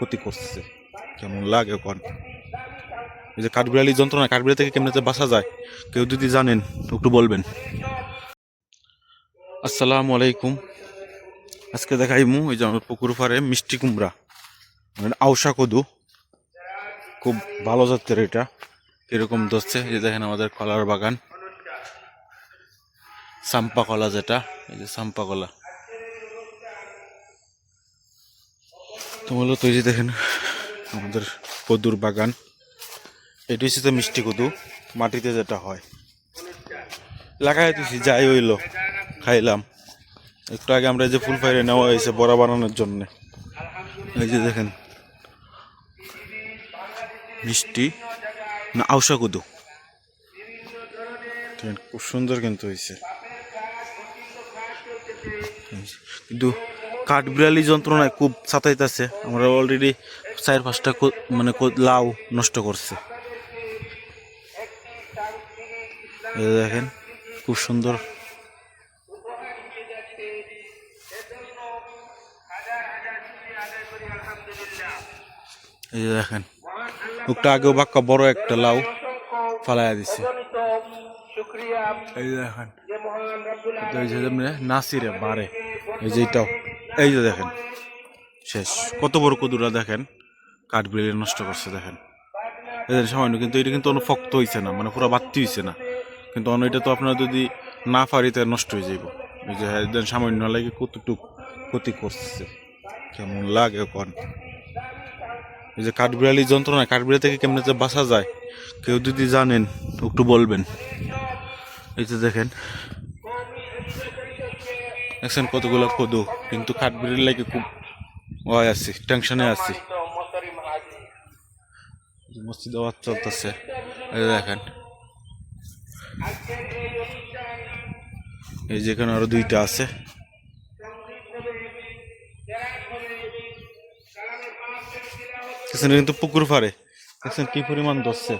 ক্ষতি করছে। কেমন লাগে কোন? এই যে কাঠবিড়ালি যন্ত্রণা, কাঠবিড়ালি থেকে কেমনে যে বাঁচা যায়, কেউ যদি জানেন একটু বলবেন। আসসালামু আলাইকুম। আজকে দেখাইমু ওই যে আমার পুকুর পাড়ে মিষ্টি কুমড়া, মানে আউশা কদু, খুব ভালো জাতের। এটা কিরকম ধরছে, এই যে দেখেন আমাদের কলার বাগান, চাম্পা কলা, যেটা এই যে চাম্পা কলা। তো মূলত এই যে দেখেন আমাদের কদুর বাগান। এটি হচ্ছে তো মিষ্টি কদু, মাটিতে যেটা হয়। লাগাই দিছি, যাই হইলো, খাইলাম। একটু আগে আমরা এই যে ফুল ফাইরে নেওয়া হয়েছে বড়া বানানোর জন্য। এই যে দেখেন মিষ্টি না আউশা কদু, খুব সুন্দর কিন্তু হয়েছে। কিন্তু কাঠবিড়ালি যন্ত্রণায় খুব ছাতাইতেছে। আমরা অলরেডি 4-5টা মানে লাউ নষ্ট করছে। দেখেন খুব সুন্দর। এই যে দেখেন একটা আগেও বাক্কা বড় একটা লাউ ফালাইয়া দিছে। এই যে দেখেন নাসিরে বারে, এই যে এটাও, এই যে দেখেন শেষ। কত বড় কদুরা দেখেন, কাঠবিড়ালি নষ্ট করছে। দেখেন এদের সামান্য, কিন্তু এটা কিন্তু অনেক শক্ত হয়েছে না, মানে পুরো বাত্তি হয়েছে না। কিন্তু অন্য এটা তো আপনার যদি না পারি তাহলে নষ্ট হয়ে যাইব। এই যে এদের সামান্য লাগে কতটুক ক্ষতি করছে, কেমন লাগে কোন? এই যে কাঠবিড়ালি যন্ত্রণা, কাঠবিড়ালি থেকে কেমনে যে বাঁচা যায়, কেউ যদি জানেন একটু বলবেন। এই যে দেখেন দেখছেন কতগুলো কদু, কিন্তু কাঠবিড়ালি লাগে খুব ওয়াই আছি, টেনশনে আছি। মসজিদ আওয়াজ চলতেছে, এই দেখেন। এই যেখানে আরো 2টা আছে। কিন্তু পুকুর পাড়ে দেখছেন কি পরিমাণ ধরছে।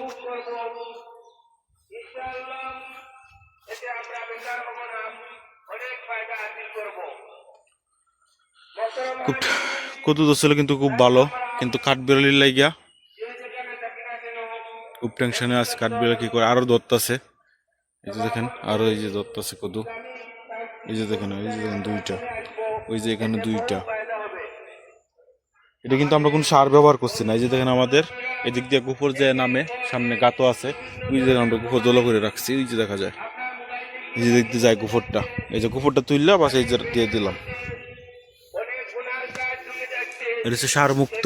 খুব কদু ধরছিল কিন্তু খুব ভালো, কিন্তু কাঠবিড়ালির লাগিয়া খুব টেনশনে আছে। কাঠবিড়ালি কি করে আরো ধরতেছে। এই যে দেখেন আরো, এই যে ধরতেছে কদু। এই যে দেখেন, এই যে দেখেন 2টা, ওই যে এখানে 2টা। এটা কিন্তু আমরা কোনো সার ব্যবহার করছি না। এই যে দেখেন আমাদের এদিক দিয়ে গোবর যে নামে, সামনে গাতো আছে, ওই যে আমরা গোবর জল করে রাখছি, ওই যে দেখা যায়। এই যে দেখতে যায় গোবরটা, এই যে গোবরটা তুললাম, বাস এই যে দিয়ে দিলাম। এটা হচ্ছে সার মুক্ত।